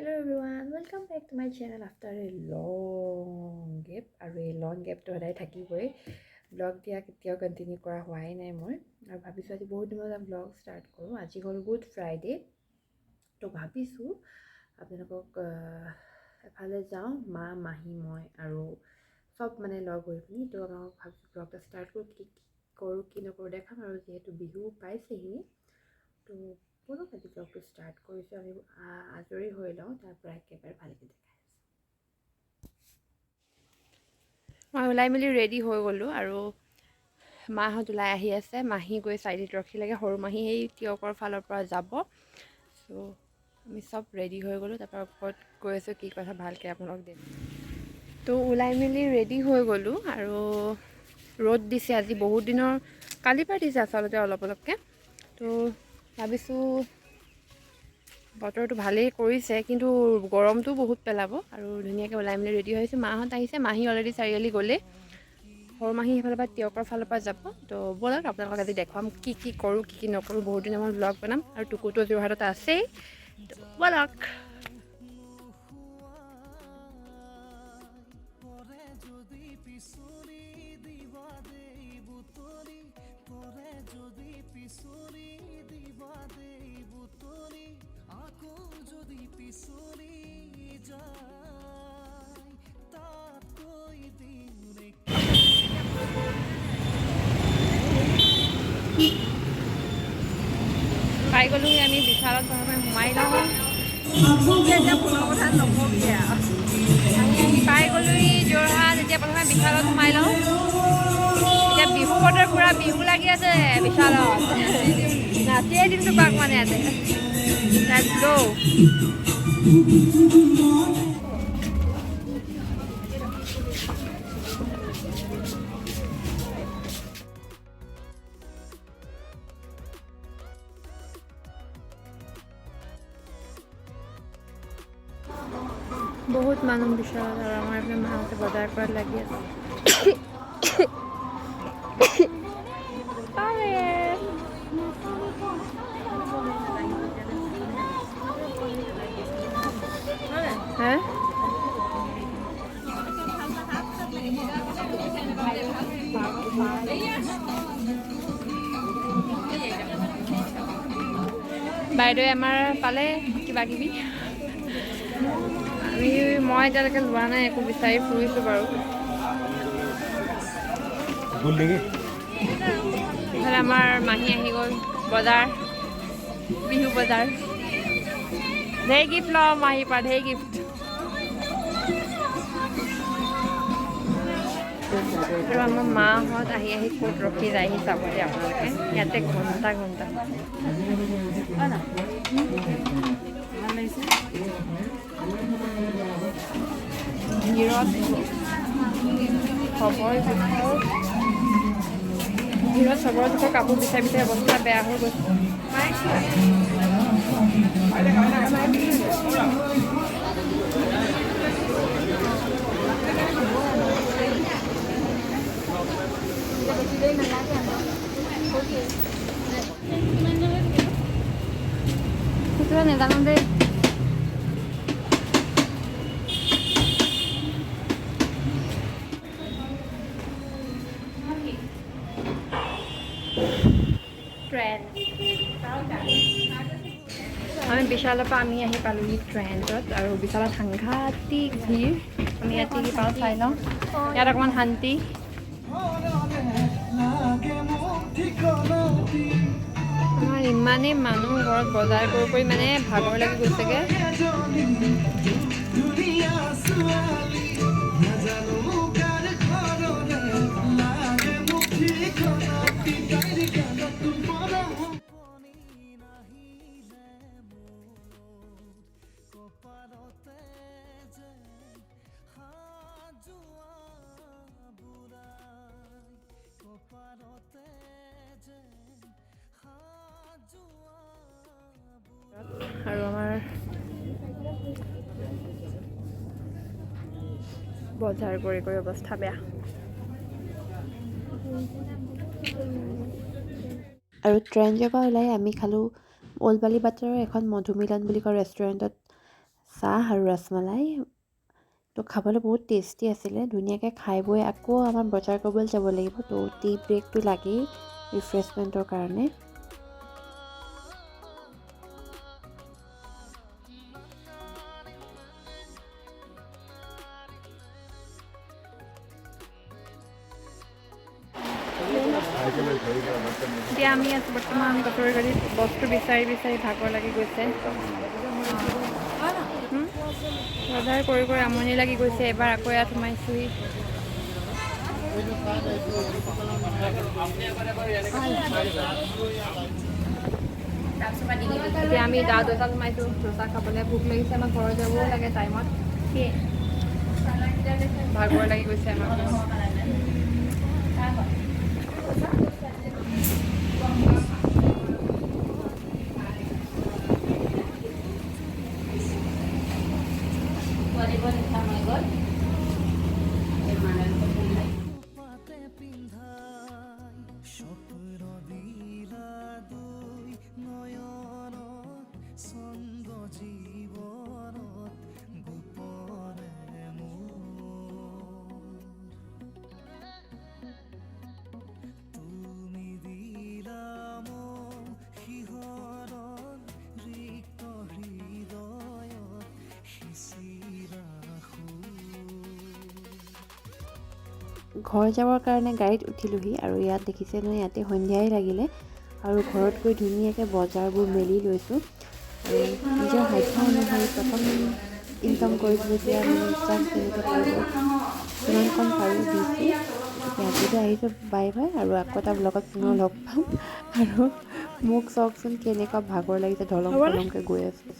Hello everyone, welcome back to my channel after a long gap. আৰু এই লং গেপটো সদায় থাকিবই ব্লগ দিয়া কেতিয়াও কণ্টিনিউ কৰা হোৱাই নাই মই আৰু ভাবিছোঁ আজি বহুত দিনৰ পৰা ব্লগ ষ্টাৰ্ট কৰোঁ আজি হ'ল গুড ফ্ৰাইডে তো ভাবিছোঁ আপোনালোকক এফালে যাওঁ মা মাহী মই আৰু সব মানে লগ হৈ পিনি তো আপোনালোকক ভাবিছোঁ ব্লগটা ষ্টাৰ্ট কৰোঁ কি কৰোঁ কি নকৰোঁ দেখাম আৰু যিহেতু বিহু পাইছেহি তো বলক আজি ব্লগটো ষ্টাৰ্ট কৰিছোঁ আমি আজৰি হৈ লওঁ তাৰপৰা একেবাৰে ভালকৈ দেখাই আছোঁ মই ওলাই মেলি ৰেডি হৈ গ'লোঁ আৰু মাহঁত ওলাই আহি আছে মাহী গৈ চাইডত ৰখিলেগৈ সৰু মাহী সেই তিয়কৰ ফালৰ পৰা যাব চ' আমি চব ৰেডি হৈ গ'লোঁ তাৰপৰা ওপৰত গৈ আছোঁ কি কথা ভালকৈ আপোনালোক দেখ তো ওলাই মেলি ৰেডি হৈ গ'লোঁ আৰু ৰ'দ দিছে আজি বহুত দিনৰ কালিৰ পৰা দিছে আচলতে অলপ অলপকৈ তো ভাবিছোঁ বতৰটো ভালেই কৰিছে কিন্তু গৰমটো বহুত পেলাব আৰু ধুনীয়াকৈ ওলাই মেলি ৰেডি হৈছোঁ মাহঁত আহিছে মাহী অলৰেডি চাৰিআলি গ'লে সৰু মাহী সেইফালৰ পৰা তিয়কৰ ফালৰ পৰা যাব তো ব'লক আপোনালোকক আজি দেখুৱাম কি কৰোঁ কি নকৰোঁ বহুত দিনৰ মই ব্লগ বনাম আৰু টুকুটো যোৰহাটত আছেই ব'লক পাই গ'লোহি আমি বিশালত প্ৰথমে সোমাই লওঁ আমি পাই গ'লোহি যোৰহাট এতিয়া প্ৰথমে বিশালত সোমাই লওঁ এতিয়া বিহু বতৰ পূৰা বিহু লাগি আছে বিশালত নাচিয়ে দিনটো পাক মানে ইয়াতে লেটছ গো বহুত মানুহ বিশালত আৰু আমাৰ এইফালে মাহঁতে বজাৰ কৰাত লাগি আছে হা বাইদেৱে আমাৰ পালে কিবা কিবি মই এতিয়ালৈকে লোৱা নাই একো বিচাৰি ফুৰিছোঁ বাৰু ইফালে আমাৰ মাহী আহি গ'ল বজাৰ বিহু বজাৰ ঢেৰ গিফ্ট লওঁ মাহীৰ পৰা ঢেৰ গিফ্ট আৰু আমাৰ মাহঁত আহি ক'ত ৰখি যায়হি চাব দিয়ে আপোনালোকে ইয়াতে ঘণ্টা ভিৰত চবৰে জোখৰ কাপোৰ বিচাৰি অৱস্থা বেয়া হৈ গৈছে খুচুৰা নেজানো দেই আমি বিশালৰ পৰা আমি আহি পালোহি ট্ৰেণ্ডত আৰু বিশালত সাংঘাতিক ভিৰ আমি ইয়াত কি পাওঁ চাই লওঁ ইয়াত অকণমান শান্তি আমাৰ ইমানেই মানুহ ঘৰত বজাৰ কৰি মানে ভাগৰ লাগি গৈছেগৈ আৰু আমাৰ বজাৰ কৰি অৱস্থা বেয়া আৰু ট্ৰেইন পৰা ওলাই আমি খালোঁ ওলবালি বাটৰ এখন মধুমিলন বুলি কোৱা ৰেষ্টুৰেণ্টত চাহ আৰু ৰসমলাই। তো খাবলৈ বহুত টেষ্টি আছিলে। ধুনীয়াকৈ খাই বৈ আকৌ আমাৰ বজাৰ কৰিবলৈ যাব লাগিব। তো টি ব্ৰেকটো লাগেই ৰিফ্ৰেছমেণ্টৰ কাৰণে। এতিয়া আমি আছোঁ বৰ্তমান বাতৰি গাড়ীত। বস্তু বিচাৰি বিচাৰি ভাগৰ লাগি গৈছে। বজাৰ কৰি কৰি আমনি লাগি গৈছে। এবাৰ আকৌ ইয়াত সোমাইছোহি। এতিয়া আমি গাঁও দোকান সোমাইছোঁ দোচা খাবলৈ। ভোক লাগিছে, আমাৰ ঘৰত যাবও লাগে টাইমত। ভাগৰ লাগি গৈছে আমাৰ। ঘৰ যাবৰ কাৰণে গাড়ীত উঠিলোহি আৰু ইয়াত দেখিছে নহয়, ইয়াতে সন্ধিয়াই লাগিলে আৰু ঘৰত গৈ ধুনীয়াকৈ বজাৰবোৰ মেলি লৈছোঁ। আৰু নিজৰ সাধ্য অনুসৰি প্ৰথম ইনকাম কৰিছোঁ যেতিয়া জাষ্ট যেনেকৈ পাৰোঁ যিমানকণ পাৰোঁ দিছোঁ। আজিলৈ আহিছোঁ, বাই বাই। আৰু আকৌ এটা ব্লগত পুনৰ লগ পাম। আৰু মোক চাওকচোন কেনেকুৱা ভাগৰ লাগিছে, ধলং পলংকৈ গৈ আছোঁ।